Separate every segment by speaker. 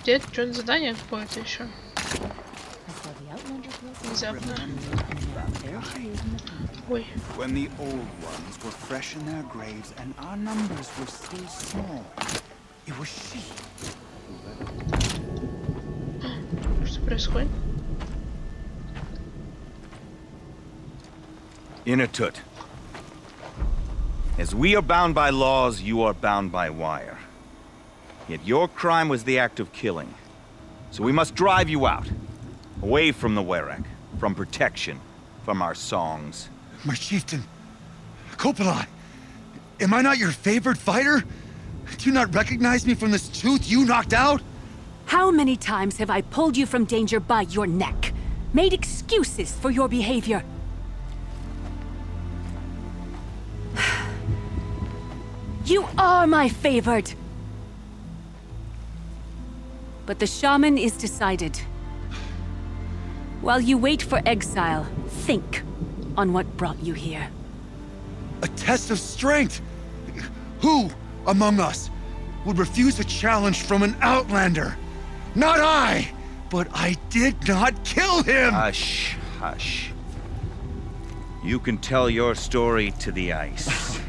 Speaker 1: Где-то что-то задание какое-то еще. Внезапно. Ой.
Speaker 2: When the old ones were fresh in their graves and our numbers were still small, it was she.
Speaker 1: Что происходит?
Speaker 3: Inatut. As we are bound by laws, you are bound by wire. Yet your crime was the act of killing. So we must drive you out. Away from the Werak. From protection. From our songs.
Speaker 2: My chieftain, Kopalai, am I not your favored fighter? Do you not recognize me from this tooth you knocked out?
Speaker 4: How many times have I pulled you from danger by your neck? Made excuses for your behavior? You are my favored! But the shaman is decided. While you wait for exile, think on what brought you here.
Speaker 2: A test of strength! Who among us would refuse a challenge from an outlander? Not I! But I did not kill him!
Speaker 3: Hush, hush. You can tell your story to the ice.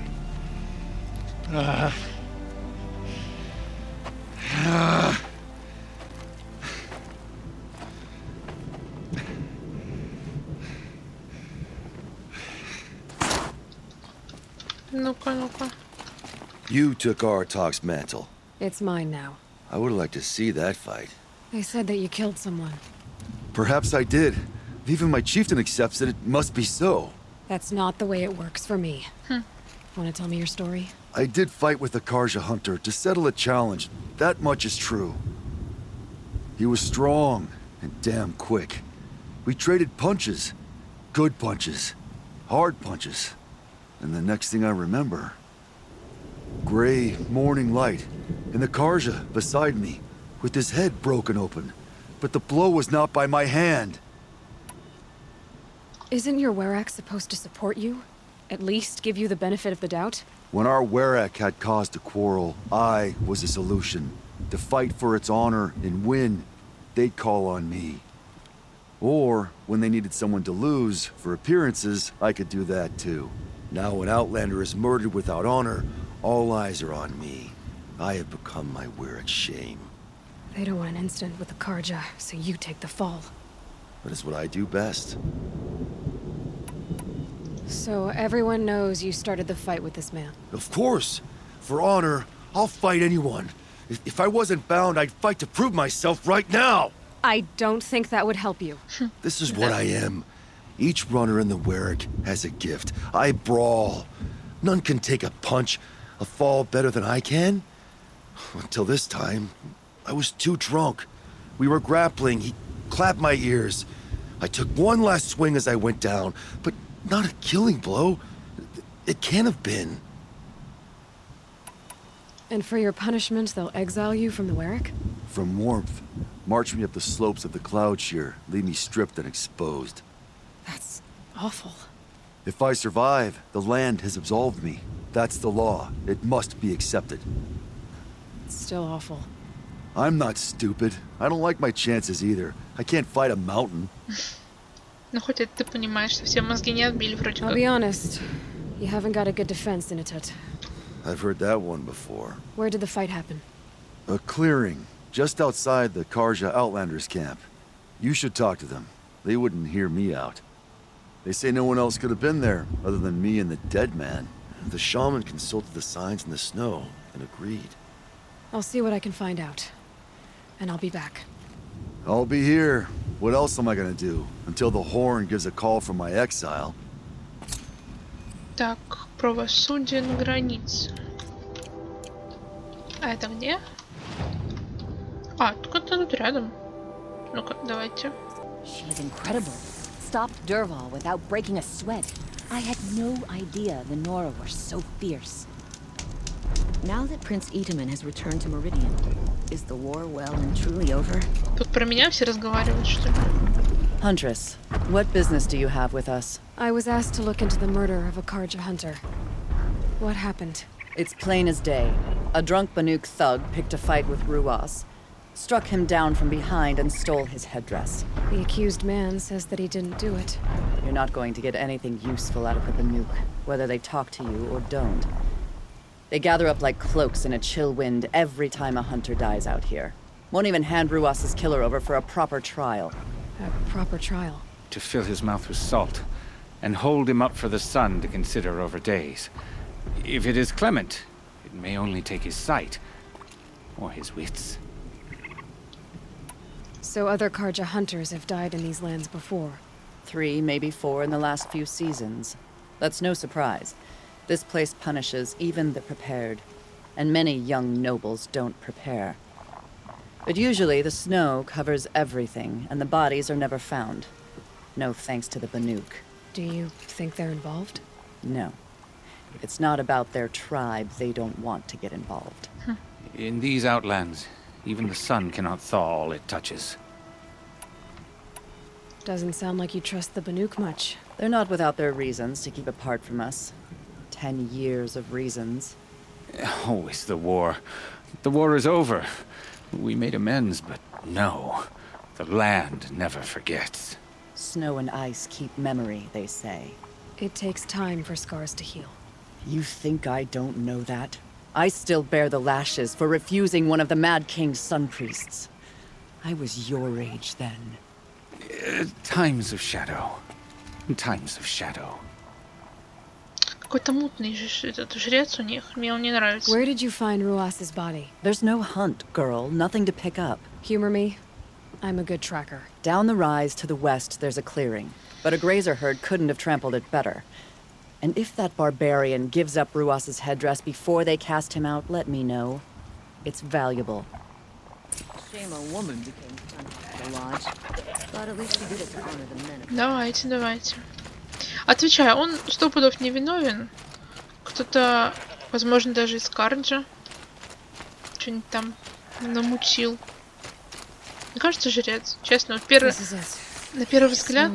Speaker 1: Ну-ка, ну-ка.
Speaker 5: You took Artok's mantle.
Speaker 6: It's mine now.
Speaker 5: I would like to see that fight.
Speaker 6: They said that you killed someone.
Speaker 5: Perhaps I did. If even my chieftain accepts it, it must be so.
Speaker 6: That's not the way it works for me. Want to tell me your story?
Speaker 5: I did fight with the Karja hunter to settle a challenge. That much is true. He was strong and damn quick. We traded punches. Good punches. Hard punches. And the next thing I remember... gray morning light, and the Karja beside me, with his head broken open. But the blow was not by my hand.
Speaker 6: Isn't your Werak supposed to support you? At least give you the benefit of the doubt?
Speaker 5: When our Werak had cause to quarrel, I was a solution. To fight for its honor and win, they'd call on me. Or, when they needed someone to lose, for appearances, I could do that too. Now an Outlander is murdered without honor, all eyes are on me. I have become my Werak's shame.
Speaker 6: They don't want an incident with the Karja, so you take the fall.
Speaker 5: That is what I do best.
Speaker 6: So everyone knows you started the fight with this man?
Speaker 5: Of course! For honor, I'll fight anyone. If I wasn't bound, I'd fight to prove myself right now!
Speaker 6: I don't think that would help you.
Speaker 5: This is what I am. Each runner in the Werak has a gift. I brawl. None can take a punch, a fall better than I can. Until this time, I was too drunk. We were grappling. He clapped my ears. I took one last swing as I went down, but not a killing blow. It can't have been.
Speaker 6: And for your punishment, they'll exile you from the Werak?
Speaker 5: From warmth. March me up the slopes of the cloud shear, leave me stripped and exposed.
Speaker 6: That's awful.
Speaker 5: If I survive, the land has absolved me. That's the law. It must be accepted.
Speaker 6: It's still awful.
Speaker 5: I'm not stupid. I don't like my chances either. I can't fight a mountain.
Speaker 1: Ну хоть это ты понимаешь, что все мозги не отбили вроде
Speaker 6: I'll
Speaker 1: как.
Speaker 6: be honest. You haven't got a good defense, Inatut.
Speaker 5: I've heard that one before.
Speaker 6: Where did the fight happen?
Speaker 5: A clearing, just outside the Karja Outlanders camp. You should talk to them. They wouldn't hear me out. They say no one else could have been there, other than me and the dead man. The shaman consulted the signs in the snow and agreed.
Speaker 6: I'll see what I can find out. And I'll be back.
Speaker 5: I'll be here. What else am I gonna do? Until the horn gives a call from my exile.
Speaker 1: Так, правосудие на границе. А это где? А, только тут рядом. Ну-ка, давайте.
Speaker 7: She was incredible. Stopped Derval without breaking a sweat. I had no idea the Nora were so fierce. Now that Prince Itaman has returned to Meridian, is the war well and truly over?
Speaker 1: Тут про меня все разговаривают, что ли?
Speaker 8: Huntress, what business do you have with us?
Speaker 6: I was asked to look into the murder of a Karja hunter. What happened?
Speaker 8: It's plain as day. A drunk Banuk thug picked a fight with Ruas. struck him down from behind and stole his headdress.
Speaker 6: The accused man says that he didn't do it.
Speaker 8: You're not going to get anything useful out of the Banuk, whether they talk to you or don't. They gather up like cloaks in a chill wind every time a hunter dies out here. Won't even hand Ruas's killer over for a proper trial.
Speaker 6: A proper trial.
Speaker 9: To fill his mouth with salt, and hold him up for the sun to consider over days. If it is clement, it may only take his sight, or his wits.
Speaker 6: So other Karja hunters have died in these lands before.
Speaker 8: 3, maybe 4 in the last few seasons. That's no surprise. This place punishes even the prepared, and many young nobles don't prepare. But usually the snow covers everything, and the bodies are never found. No thanks to the Banuk.
Speaker 6: Do you think they're involved?
Speaker 8: No. If it's not about their tribe, they don't want to get involved.
Speaker 9: In these outlands, even the sun cannot thaw all it touches.
Speaker 6: Doesn't sound like you trust the Banuk much.
Speaker 8: They're not without their reasons to keep apart from us. 10 years of reasons.
Speaker 9: Always the war. The war is over. We made amends, but no. The land never forgets.
Speaker 8: Snow and ice keep memory, they say.
Speaker 6: It takes time for scars to heal.
Speaker 8: You think I don't know that? I still bear the lashes for refusing one of the Mad King's sun priests. I was your age then.
Speaker 9: Times of shadow. Times of shadow.
Speaker 1: Какой-то мутный же этот жрец у них. Мне он не нравится.
Speaker 6: Where did you find Ruas's body?
Speaker 8: There's no hunt, girl. Nothing to pick up.
Speaker 6: Humor me. I'm a good tracker.
Speaker 8: Down the rise to the west, there's a clearing. But a grazer herd couldn't have trampled it better. And if that barbarian gives up Ruas's headdress before they cast him out, let me know. It's valuable.
Speaker 7: Shame a woman became son of the lodge. But at least she did it to honor the men.
Speaker 1: Давайте, давайте. Отвечаю, он 100 пудов невиновен. Кто-то, возможно, даже из Карджа что-нибудь там намутил. Мне кажется, жрец. Честно, вот на первый взгляд...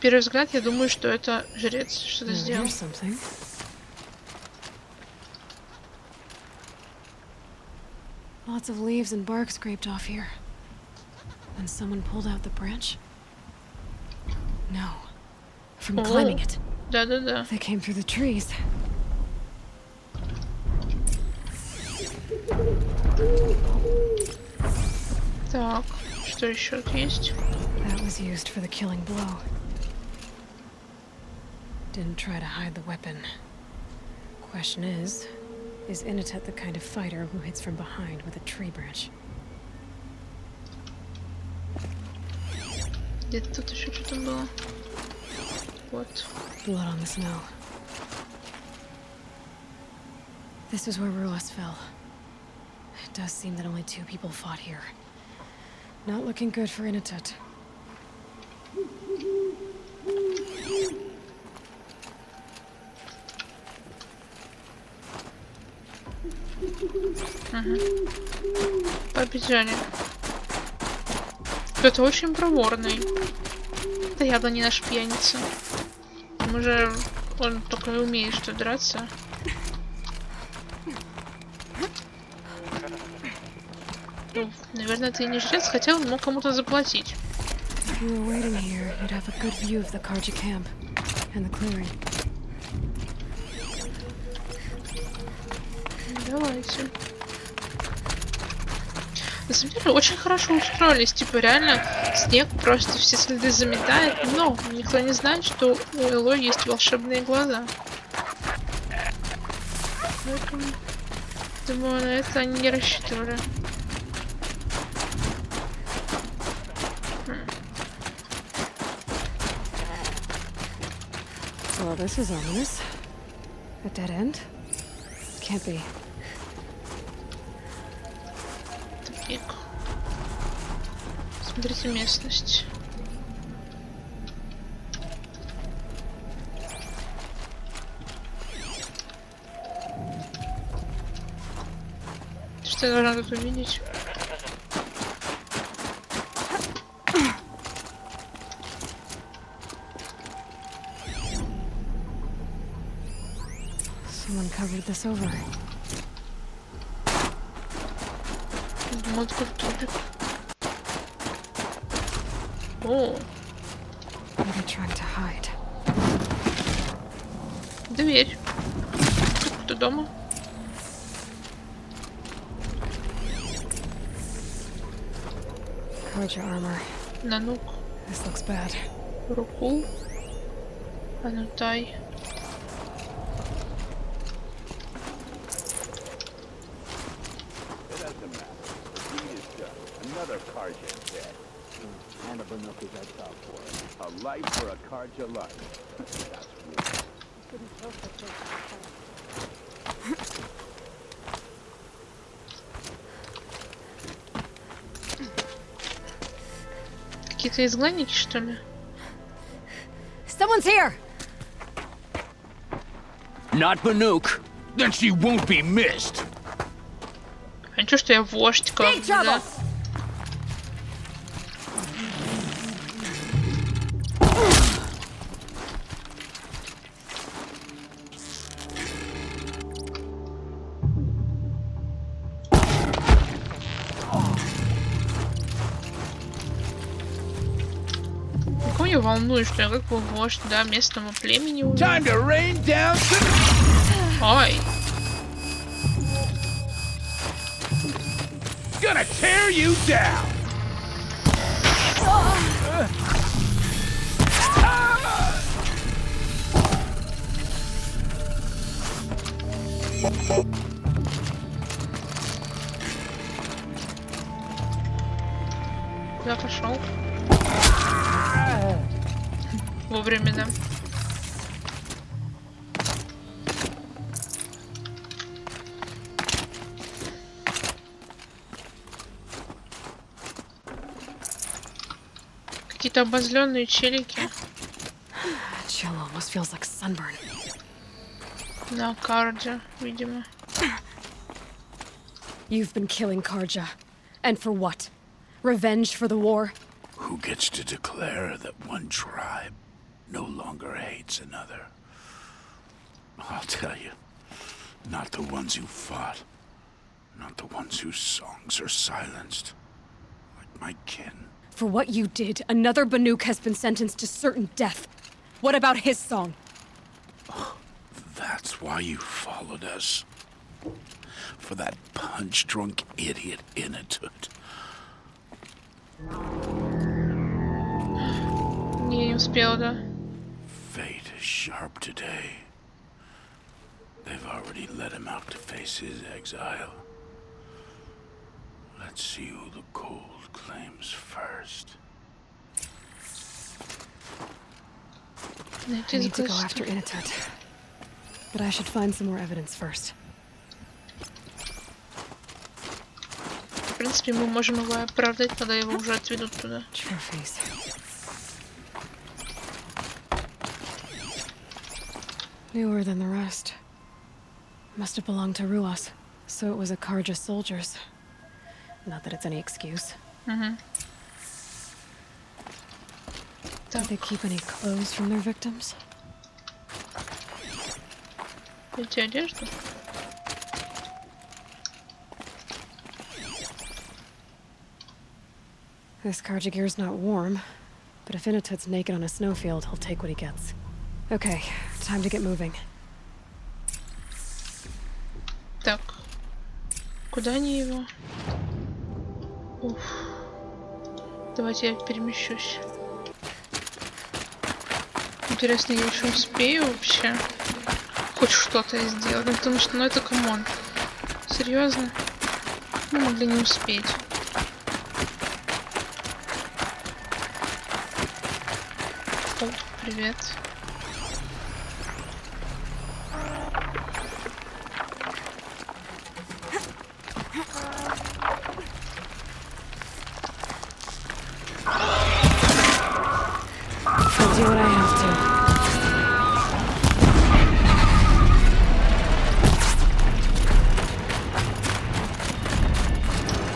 Speaker 1: Первый взгляд, я думаю, что это жрец что-то сделал.
Speaker 6: Lots of leaves and bark scraped off here. And someone pulled out the branch? No. From climbing it.
Speaker 1: Да-да-да.
Speaker 6: They came through the trees.
Speaker 1: Так, что еще тут есть?
Speaker 6: That was used for the killing blow. Didn't try to hide the weapon. Question is Initet the kind of fighter who hits from behind with a tree branch?
Speaker 1: Где-то тут еще что-то было. Вот.
Speaker 6: Blood on the snow. This is where Ruas fell. It does seem that only 2 people fought here. Not looking good for Initet.
Speaker 1: Побежали. Кто-то очень проворный. Это явно не наш пьяница. Он только и умеет что драться. Ну, наверное, ты не жрец, хотя он мог кому-то заплатить. Давайте. На самом деле очень хорошо устроились, типа реально снег просто все следы заметает, но никто не знает, что у Элой есть волшебные глаза. Поэтому, думаю, на это они не рассчитывали.
Speaker 6: Well, this is ominous. A dead end? Can't be.
Speaker 1: Тупик. Смотрите местность. Что я должна тут увидеть?
Speaker 6: Someone covered this over.
Speaker 1: Вот как тупик. О,
Speaker 6: Maybe trying to hide.
Speaker 1: дверь. Кто дома?
Speaker 6: Carja armor.
Speaker 1: Нанук.
Speaker 6: This looks bad.
Speaker 1: Рукул. Анутай.
Speaker 10: Another Karja dead. And a Banuki that's out for it. A life for a Karja life. That's weird.
Speaker 1: Какие-то изгнанники, что ли?
Speaker 6: Someone's here!
Speaker 10: Not Banuk. Then she won't be missed.
Speaker 1: А ничего, что я вождь, как бы, да? Никого не волнует, что я как бы вождь, да, местному племени уже.
Speaker 10: Time to rain down.
Speaker 1: Ой.
Speaker 10: Gonna tear you down.
Speaker 1: Куда пошел? Вовремя, да. Какие-то обозленные челики
Speaker 6: That chill almost feels like sunburn.
Speaker 1: на карде, видимо.
Speaker 6: You've been killing Carja. And for what? Revenge for the war?
Speaker 10: Who gets to declare that one tribe no longer hates another? I'll tell you, not the ones who fought, not the ones whose songs are silenced, like my kin.
Speaker 6: For what you did, another Banuk has been sentenced to certain death. What about his song?
Speaker 10: That's why you followed us. For that punch-drunk idiot Inatut.
Speaker 1: Не успел, да.
Speaker 10: Fate is sharp today. They've already let him out to face his exile. Let's see who the cold claims first.
Speaker 6: I need to go after Inatut. But I should find some more evidence first.
Speaker 1: В принципе, мы можем его оправдать, когда его уже отведут туда.
Speaker 6: Trophies. Newer than the rest. Must have belonged to Ruas, so it was a Carja soldiers. Not that it's any excuse. Did they keep any clothes from their victims?
Speaker 1: Эти одежды?
Speaker 6: This Carja gear's not warm, but if Inatut's naked on a snowfield, he'll take what he gets. Okay, time to get moving.
Speaker 1: Так. Куда они его? Уф. Давайте я перемещусь. Интересно, я еще успею вообще хоть что-то сделать? Ну, потому что, ну это камон. Серьезно? Мы могли не успеть. О, привет.
Speaker 6: I'll do what I have to.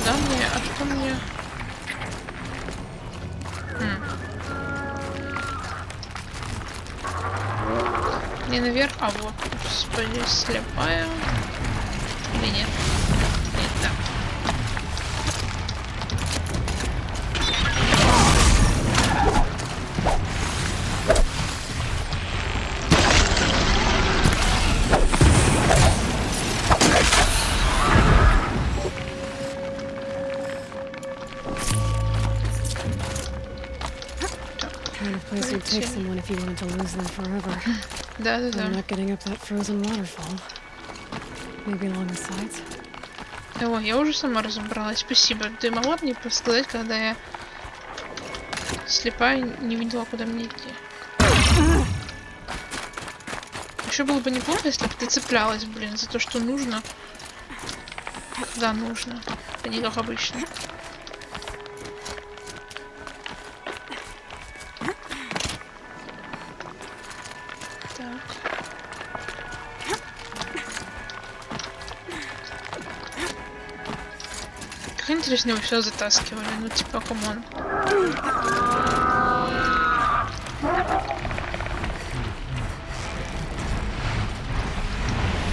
Speaker 1: Да, мне, а что мне? Не наверх, а вот. Господи, слепая. Или нет? Не так.
Speaker 6: kind of place you'd take someone if you wanted to lose them forever.
Speaker 1: Да-да-да.
Speaker 6: I'm not getting up that frozen waterfall. Maybe along the sides.
Speaker 1: О, я уже сама разобралась. Спасибо. Ты могла мне подсказать, когда я слепая, не видела, куда мне идти. Еще было бы неплохо, если бы ты цеплялась, блин, за то, что нужно. Когда нужно. А не как обычно. Так. Как интересно его все затаскивали. Ну типа, камон.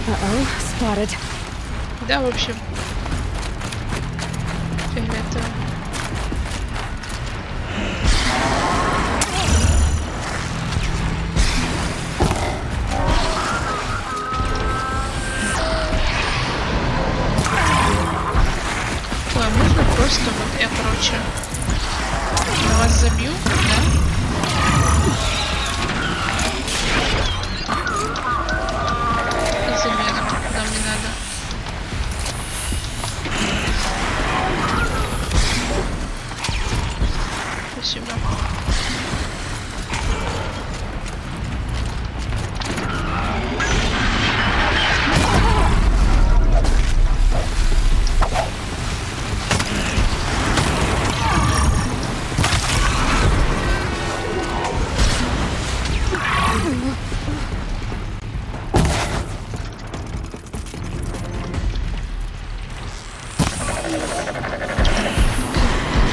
Speaker 6: Uh-oh, spotted.
Speaker 1: Да, в общем. Фиолетово. Ой, а можно просто вот я, короче, на вас забью, да? И залезу, куда мне надо. Спасибо.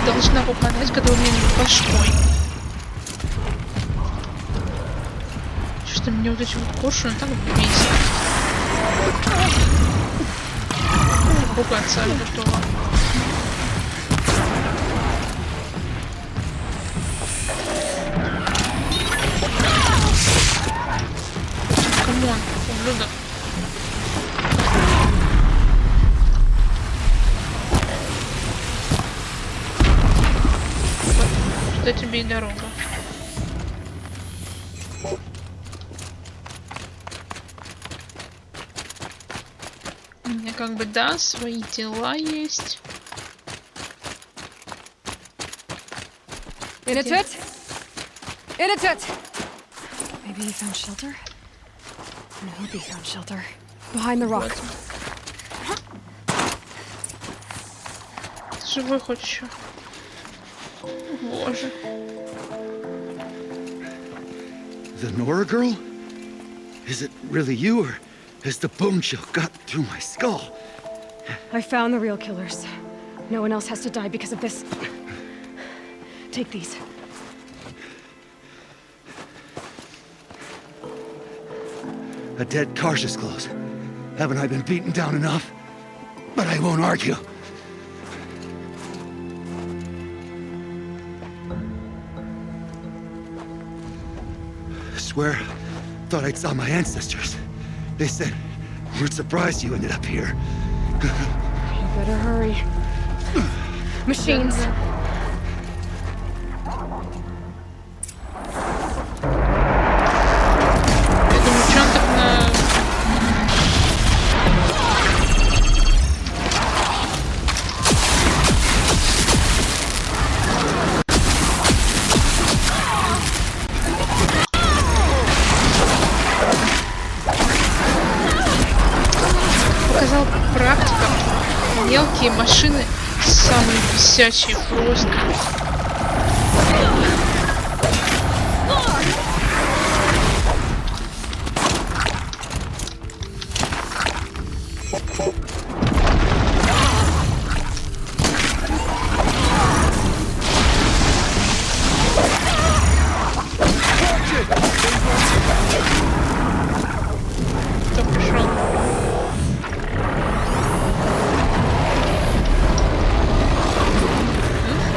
Speaker 1: Должна попадать, когда у меня не башкой. Что-то мне вот эти вот коршуны так бесит. Пугаться готова. Камон, ублюдок. Что тебе и дорога. У меня как бы, да, свои дела есть.
Speaker 6: Maybe he found shelter? I hope he found shelter. Behind the rock.
Speaker 1: Живой хоть еще. Боже.
Speaker 2: The Nora girl? Is it really you, or has the bone chill got through my skull?
Speaker 6: I found the real killers. No one else has to die because of this. Take these.
Speaker 2: A dead Karsh's clothes. Haven't I been beaten down enough? But I won't argue. Swear, thought I saw my ancestors. They said, we're surprised you ended up here.
Speaker 6: You better hurry. Machines.
Speaker 1: Я думаю, что он так на... Показал практика. Мелкие машины самые бесячие просто. Кто пришел?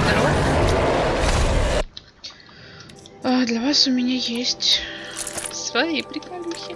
Speaker 1: Здорово. Для вас у меня есть свои приколюхи.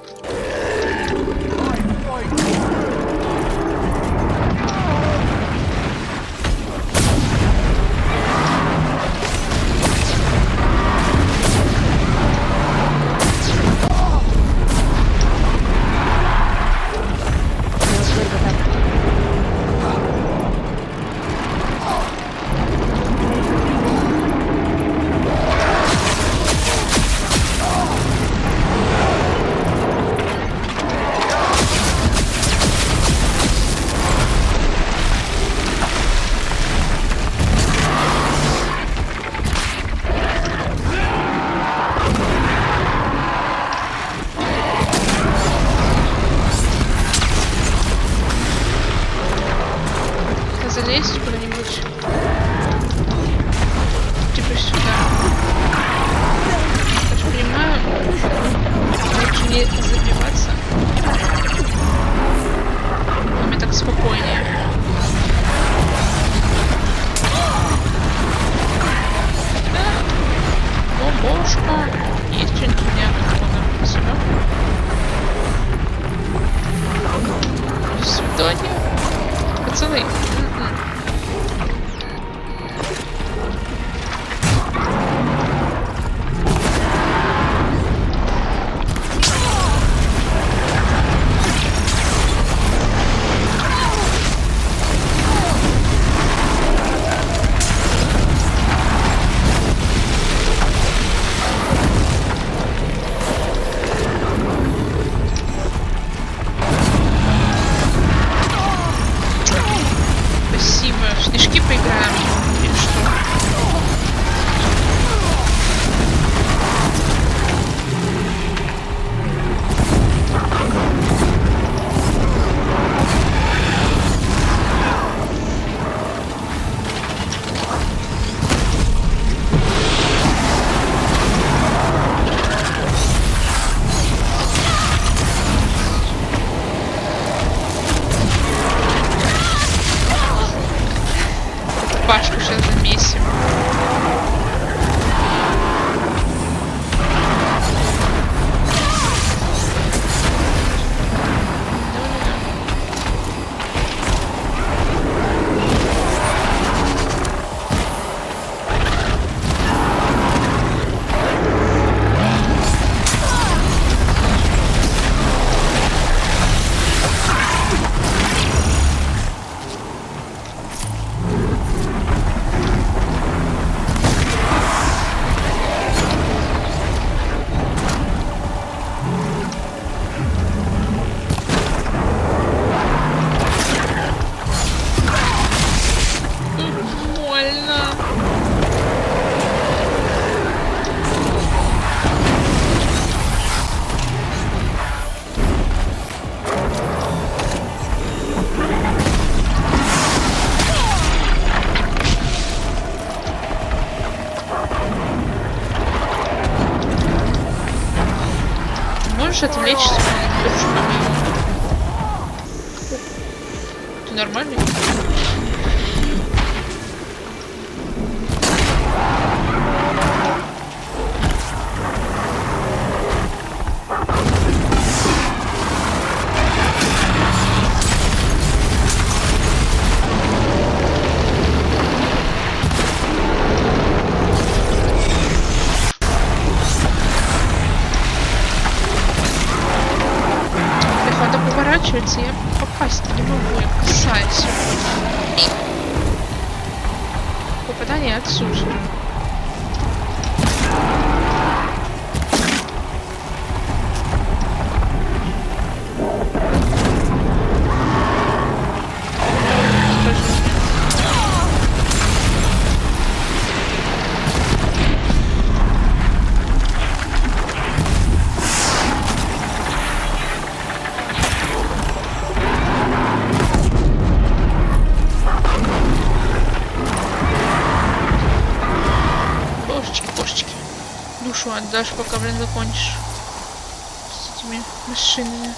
Speaker 1: залезть куда-нибудь. Типа сюда. Я же понимаю, лучше не забиваться. Мне так спокойнее. О, бошка. Есть что-нибудь у меня? Спасибо. До свидания. Пацаны. Пашку сейчас замесим. Можешь отвлечься дружками? Ты нормальный? Я попасть не могу, я касаюсь. Попадание отсутствует. Отдашь, пока, блин, закончишь с этими машинами.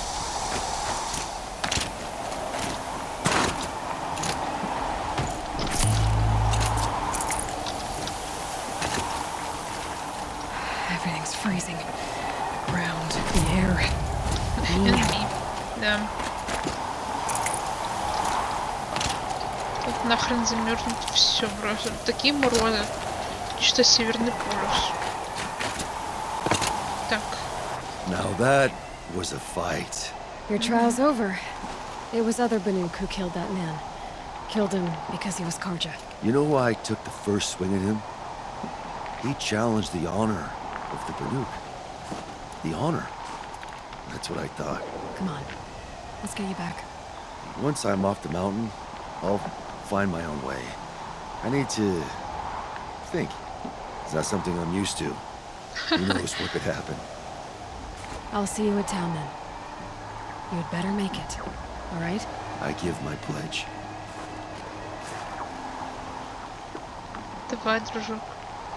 Speaker 6: Everything's freezing. Ground, the air.
Speaker 1: Enemy. Да. Тут нахрен замерзнет все просто. Такие морозы. Что Северный полюс.
Speaker 5: Now that was a fight.
Speaker 6: Your trial's over. It was other Banuk who killed that man. Killed him because he was Karja.
Speaker 5: You know why I took the first swing at him? He challenged the honor of the Banuk. The honor. That's what I thought.
Speaker 6: Come on. Let's get you back.
Speaker 5: Once I'm off the mountain, I'll find my own way. I need to think. It's not something I'm used to. Who knows what could happen.
Speaker 6: I'll see you at town then. You'd better make it. All right?
Speaker 5: I give my pledge.
Speaker 1: Давай, дружок.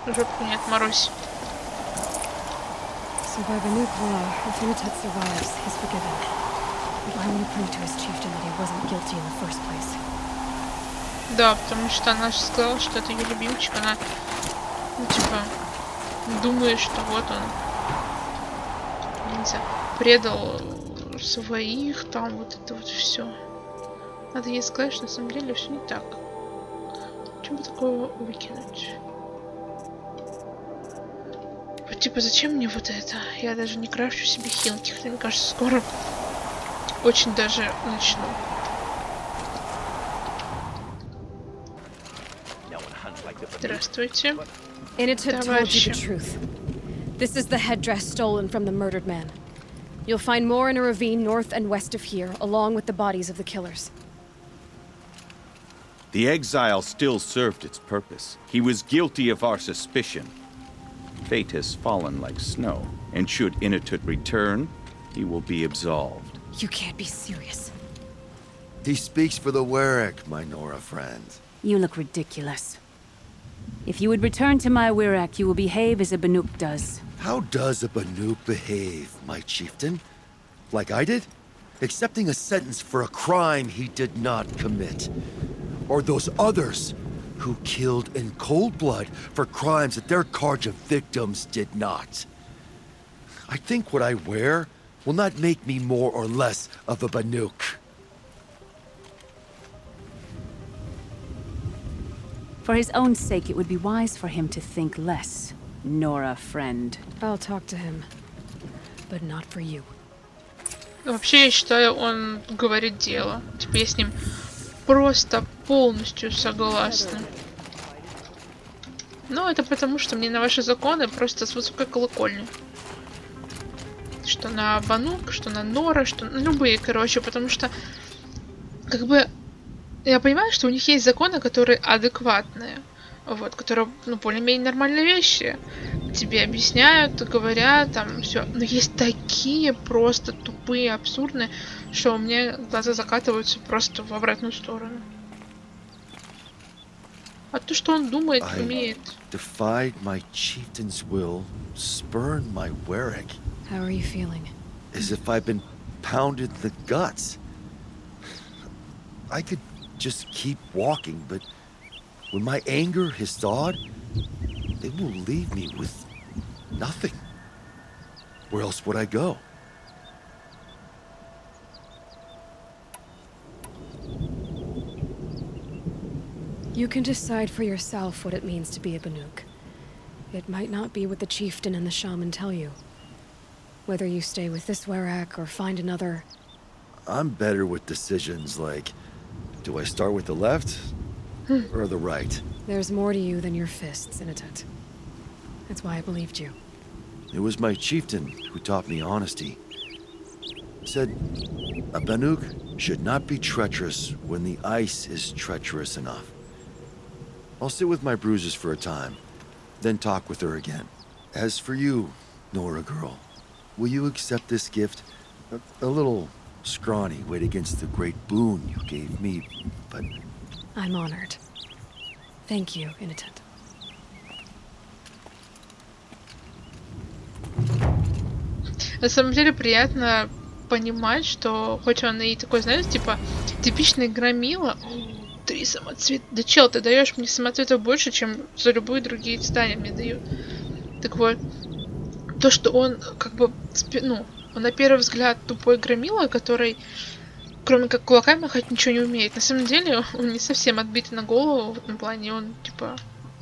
Speaker 1: Жопку не отморозь.
Speaker 6: So by the new law, if Unitet survives, he's forgiven. But I want to prove to his chieftain that he wasn't guilty in the first place.
Speaker 1: Да, потому что она же сказала, что это ее любимчик. Она, ну, типа, думает, что вот он, не знаю, предал своих, там, вот это вот все. Надо ей сказать, что на самом деле все не так. Чем бы такого выкинуть? Вот, типа, зачем мне вот это? Я даже не крафчу себе хилки, хотя, мне кажется, скоро очень даже начну. Здравствуйте.
Speaker 6: Unitet told you the truth. This is the headdress stolen from the murdered man. You'll find more in a ravine north and west of here, along with the bodies of the killers.
Speaker 3: The exile still served its purpose. He was guilty of our suspicion. Fate has fallen like snow, and should Inatut return, he will be absolved.
Speaker 6: You can't be serious.
Speaker 5: He speaks for the Werek, my Nora friend.
Speaker 4: You look ridiculous. If you would return to my Wirrak, you will behave as a Banuk does.
Speaker 5: How does a Banuk behave, my chieftain? Like I did? Accepting a sentence for a crime he did not commit. Or those others who killed in cold blood for crimes that their charge of victims did not. I think what I wear will not make me more or less of a Banuk.
Speaker 4: For his own sake, it would be wise for him to think less. Nora, friend.
Speaker 6: I'll talk to him. But not for you.
Speaker 1: Вообще, я считаю, он говорит дело. Типа, я с ним просто полностью согласна. Но это потому, что мне на ваши законы просто с высокой колокольни. Что на Банук, что на Нора, что на любые, короче, потому что, как бы, я понимаю, что у них есть законы, которые адекватные. Вот, которые, ну, более-менее нормальные вещи. Тебе объясняют, говорят, там, все. Но есть такие просто тупые, абсурдные, что у меня глаза закатываются просто в обратную сторону. А то, что он думает, умеет.
Speaker 5: Defied my chieftain's will, spurned my Werek.
Speaker 6: How are you feeling?
Speaker 5: As if I've been pounded in the guts. I could just keep walking, but when my anger has thawed, they will leave me with nothing. Where else would I go?
Speaker 6: You can decide for yourself what it means to be a Banuk. It might not be what the chieftain and the shaman tell you. Whether you stay with this Werek or find another...
Speaker 5: I'm better with decisions like, do I start with the left or the right?
Speaker 6: There's more to you than your fists, Inatet. That's why I believed you.
Speaker 5: It was my chieftain who taught me honesty. Said, a Banuk should not be treacherous when the ice is treacherous enough. I'll sit with my bruises for a time, then talk with her again. As for you, Nora girl, will you accept this gift? A little scrawny weighed against the great boon you gave me, but...
Speaker 6: I'm honored. Thank you, Inatet.
Speaker 1: На самом деле приятно понимать, что хоть он и такой, знаешь, типа типичный громила. 3 самоцвета. Да чел, ты даешь мне самоцветов больше, чем за любые другие цветания мне дают. Так вот, то, что он как бы, ну, он на первый взгляд тупой громила, который, кроме как кулаками махать, ничего не умеет. На самом деле, он не совсем отбитый на голову в этом плане. Он, типа,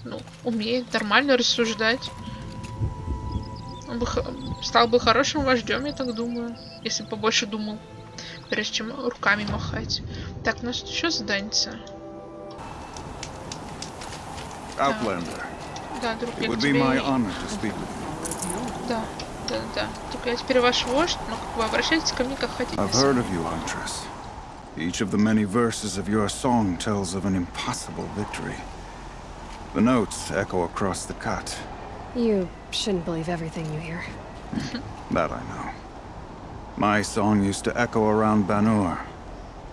Speaker 1: ну, умеет нормально рассуждать. Он бы стал бы хорошим вождем, я так думаю, если бы побольше думал, прежде чем руками махать. Так, у нас тут еще заданится.
Speaker 10: Outlander.
Speaker 1: Да, друг,
Speaker 10: It
Speaker 1: я к
Speaker 10: would be
Speaker 1: тебе...
Speaker 10: my honor to speak with you.
Speaker 1: Да. Только я теперь ваш вождь, но как вы обращайтесь ко мне как хотите.
Speaker 10: I've heard of you, Huntress. Each of the many verses of your song tells of an impossible victory. The notes echo across the cut.
Speaker 6: You shouldn't believe everything you hear.
Speaker 10: That I know. My song used to echo around Banur.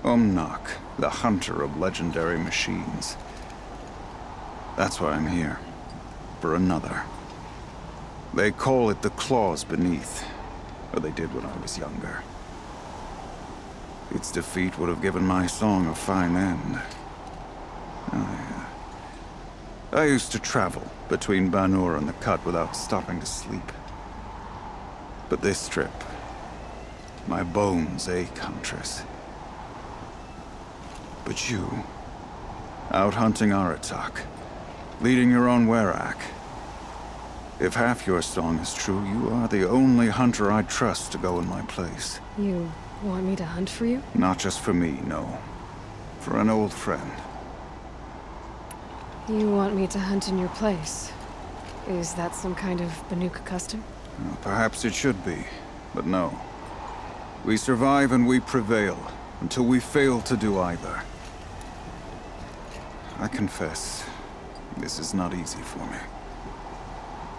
Speaker 10: Umnak, the hunter of legendary machines. That's why I'm here. For another. They call it the claws beneath. Or they did when I was younger. Its defeat would have given my song a fine end. Oh, yeah. I used to travel between Banur and the Cut without stopping to sleep. But this trip, my bones ache, Huntress. But you, out hunting Aratak, leading your own Werak. If half your song is true, you are the only hunter I'd trust to go in my place.
Speaker 6: You want me to hunt for you?
Speaker 10: Not just for me, no. For an old friend.
Speaker 6: You want me to hunt in your place? Is that some kind of Banuk custom?
Speaker 10: Well, perhaps it should be, but no. We survive and we prevail, until we fail to do either. I confess, this is not easy for me.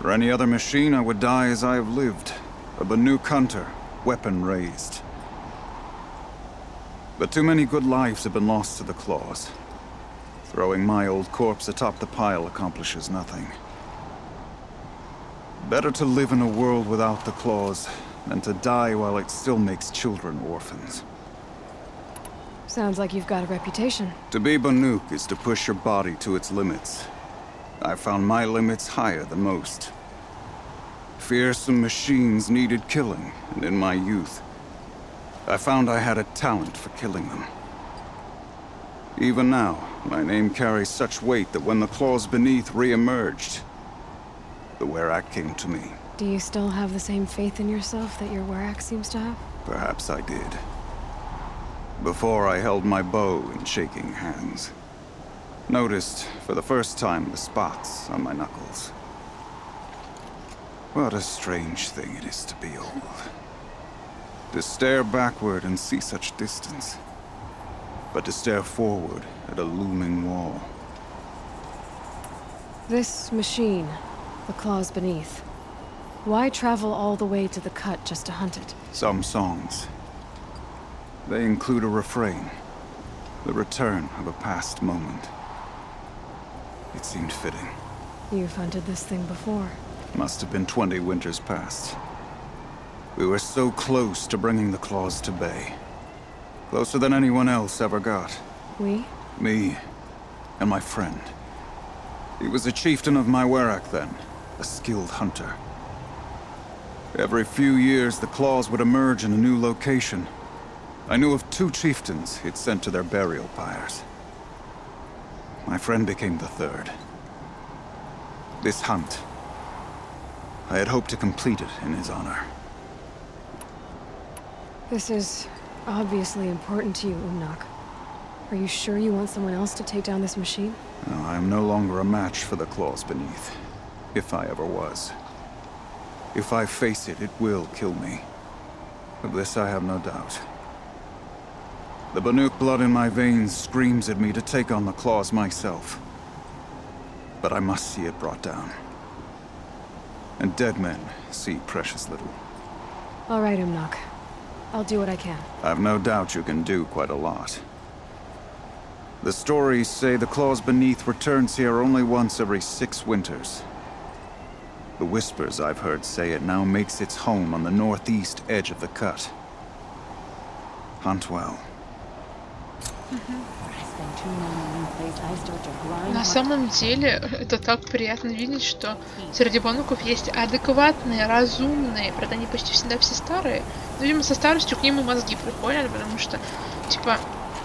Speaker 10: For any other machine, I would die as I have lived. A Banuk hunter, weapon raised. But too many good lives have been lost to the claws. Throwing my old corpse atop the pile accomplishes nothing. Better to live in a world without the claws than to die while it still makes children orphans.
Speaker 6: Sounds like you've got a reputation.
Speaker 10: To be Banuk is to push your body to its limits. I found my limits higher than most. Fearsome machines needed killing, and in my youth, I found I had a talent for killing them. Even now, my name carries such weight that when the claws beneath re-emerged, the Werak came to me.
Speaker 6: Do you still have the same faith in yourself that your Werak seems to have?
Speaker 10: Perhaps I did. Before I held my bow in shaking hands. Noticed, for the first time, the spots on my knuckles. What a strange thing it is to be old. To stare backward and see such distance. But to stare forward at a looming wall.
Speaker 6: This machine, the claws beneath. Why travel all the way to the Cut just to hunt it?
Speaker 10: Some songs. They include a refrain. The return of a past moment. It seemed fitting.
Speaker 6: You've hunted this thing before.
Speaker 10: Must have been 20 winters past. We were so close to bringing the claws to bay. Closer than anyone else ever got.
Speaker 6: We?
Speaker 10: Me and my friend. He was a chieftain of my Werak then, a skilled hunter. Every few years, the claws would emerge in a new location. I knew of 2 chieftains he'd sent to their burial pyres. My friend became the third. This hunt, I had hoped to complete it in his honor.
Speaker 6: This is obviously important to you, Umnak. Are you sure you want someone else to take down this machine?
Speaker 10: No, I am no longer a match for the claws beneath, if I ever was. If I face it, it will kill me. Of this I have no doubt. The Banuk blood in my veins screams at me to take on the claws myself. But I must see it brought down. And dead men see precious little.
Speaker 6: All right, Umnak. I'll do what I can.
Speaker 10: I've no doubt you can do quite a lot. The stories say the claws beneath returns here only once every 6 winters. The whispers I've heard say it now makes its home on the northeast edge of the Cut. Hunt well.
Speaker 1: На самом деле, это так приятно видеть, что среди бануков есть адекватные, разумные, правда, они почти всегда все старые, но, видимо, со старостью к ним и мозги приходят, потому что, типа,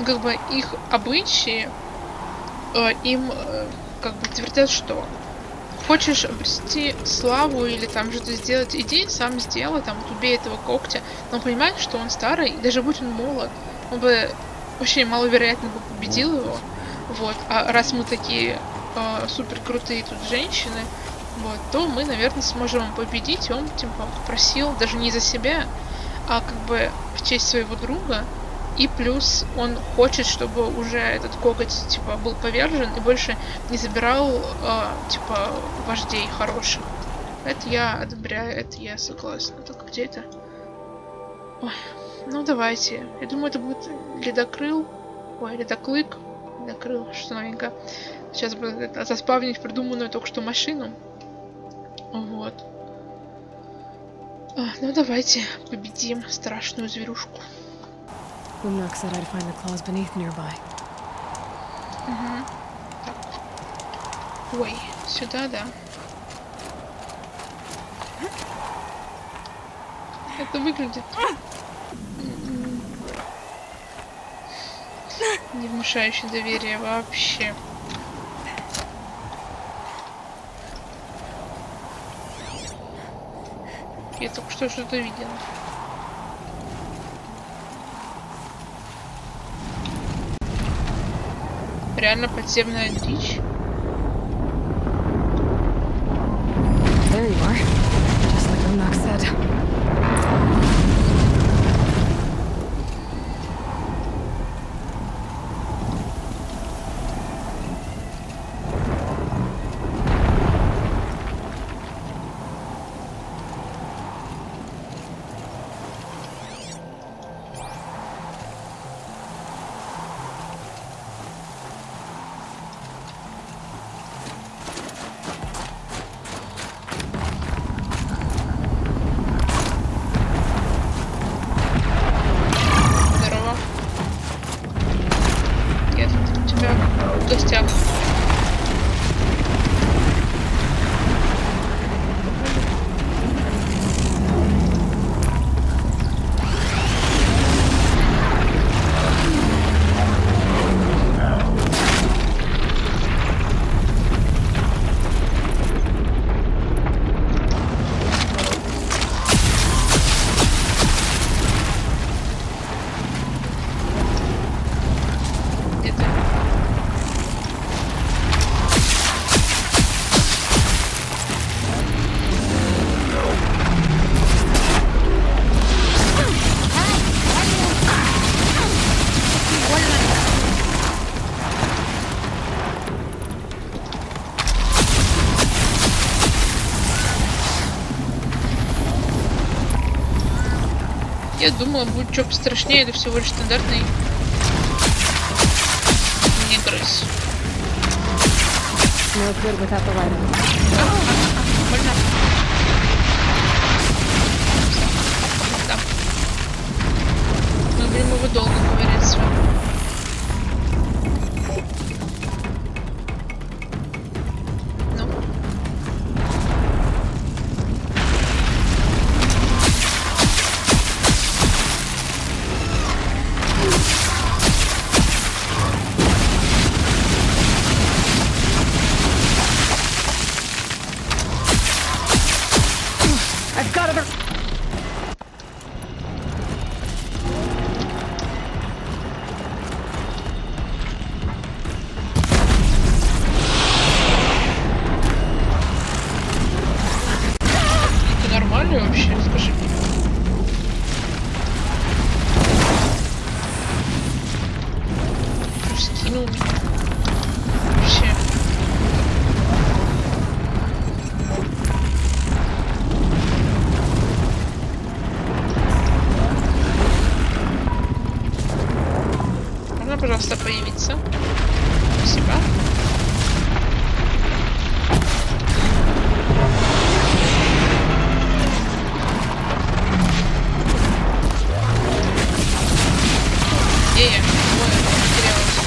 Speaker 1: как бы их обычаи им как бы твердят, что хочешь обрести славу или там что-то сделать, иди, сам сделай, там, вот, убей этого когтя, но он понимает, что он старый, и даже будь он молод, он бы очень маловероятно бы победил его, вот, а раз мы такие супер крутые тут женщины, вот, то мы, наверное, сможем его победить, и он, типа, попросил даже не за себя, а как бы в честь своего друга, и плюс он хочет, чтобы уже этот коготь, типа, был повержен и больше не забирал, типа, вождей хороших. Это я одобряю, это я согласна. Так, где это? Ой, ну давайте. Я думаю, это будет ледокрыл. Ой, ледоклык. Ледокрыл, что новенькое. Сейчас бы заспавнить придуманную только что машину. Вот. Ну давайте победим страшную зверушку.
Speaker 6: Lumnak said I'd find the claws beneath nearby.
Speaker 1: Так. Ой, сюда, да. Это выглядит не внушающее доверие вообще. Я только что что-то видела. Реально подземная дичь.
Speaker 6: There you are. Just like Lumnak said.
Speaker 1: Здорово. Я тут у тебя в гостях. Где ты? Я думала, будет что пострашнее, это всего лишь стандартный негрыз.
Speaker 6: No good without the light.
Speaker 1: Больно. Да. Мы будем его долго говорить с вами. Ну.
Speaker 6: I've got other.
Speaker 1: Ты нормальный вообще, скажи? Скинул меня. Вообще. Можно, пожалуйста, появиться? Спасибо. Где я? Ой, я потерялась.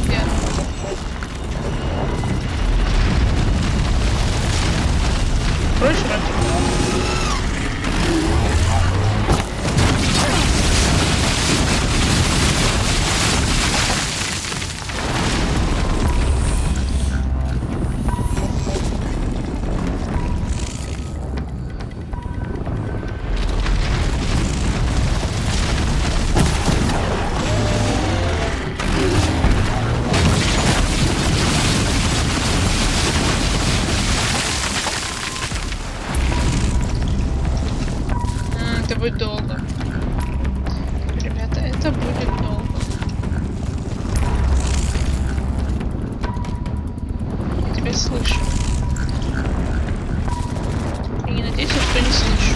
Speaker 1: Где? Проще работать? будет долго. Ребята, это будет долго. Я тебя слышу. И не надейся, что не слышу.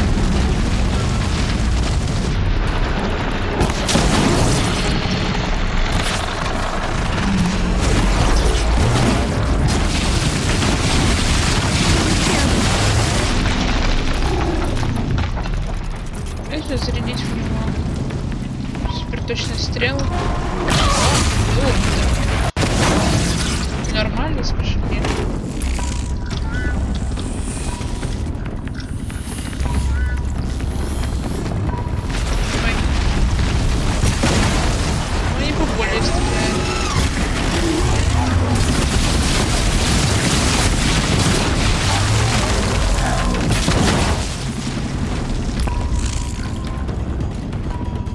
Speaker 1: Зарядить в него суперточные стрелы. Нормально, скажи мне. Давай. Ну, они поболее стреляют.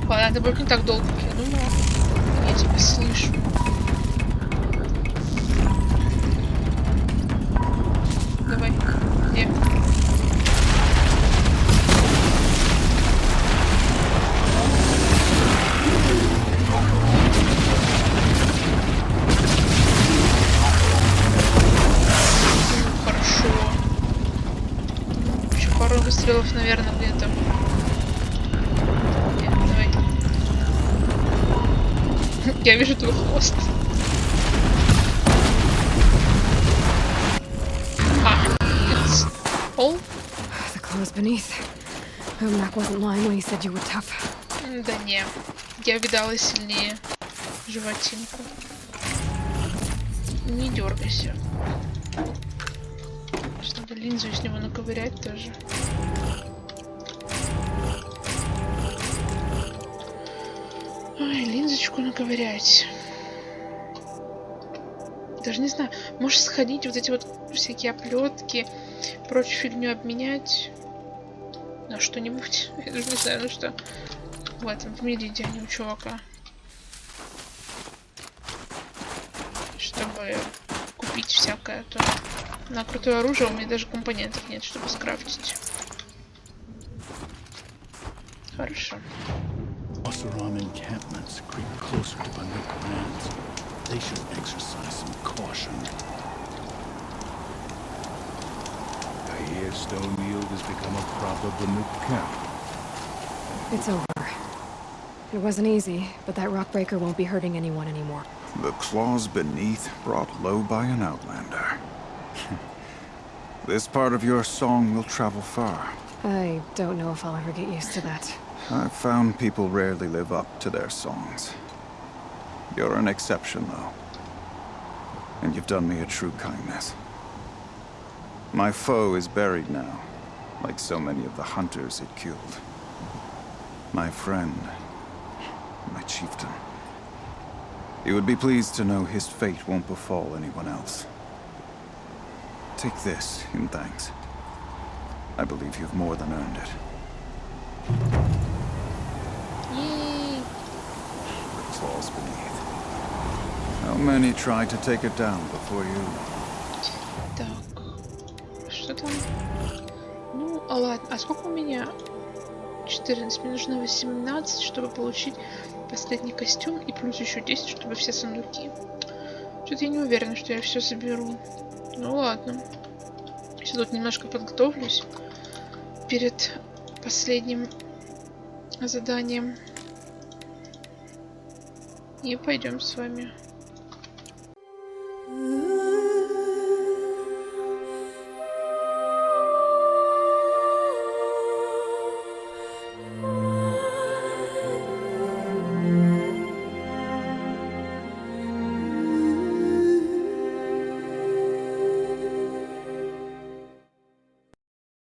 Speaker 1: Ладно, это будет не так долго, как я думала. Я тебя слышу. Давай, где? Хорошо. Еще пару выстрелов, наверное, где-то. Я вижу твой хвост. It's all?
Speaker 6: The clothes beneath. Mac wasn't lying when he said you were tough.
Speaker 1: Да не. Я видала сильнее животинку. Не дергайся. Сейчас надо линзу из него наковырять тоже. Ой, линзочку наковырять. Даже не знаю. Может сходить, вот эти вот всякие оплетки, прочую фигню обменять на что-нибудь. Я даже не знаю, ну что. В этом, в мире, где они у чувака. Чтобы купить всякое. То на крутое оружие у меня даже компонентов нет, чтобы скрафтить. Хорошо.
Speaker 10: Oseram encampments creep closer to Banuk lands. They should exercise some caution. I hear Stonefield has become a proper Banuk camp.
Speaker 6: It's over. It wasn't easy, but that rockbreaker won't be hurting anyone anymore.
Speaker 11: The claws beneath brought low by an outlander. This part of your song will travel far.
Speaker 6: I don't know if I'll ever get used to that.
Speaker 11: I've found people rarely live up to their songs. You're an exception, though. And you've done me a true kindness. My foe is buried now, like so many of the hunters it killed. My friend, my chieftain. You would be pleased to know his fate won't befall anyone else. Take this in thanks. I believe you've more than earned it. The claws beneath. How many tried to take it down before you?
Speaker 1: Так, что там? Ну, ладно. А сколько у меня? 14. Мне нужно 18, чтобы получить последний костюм. И плюс еще 10, чтобы все сундуки. Что-то я не уверена, что я все заберу. Ну ладно. Сейчас тут немножко подготовлюсь перед последним заданием. И пойдем с вами.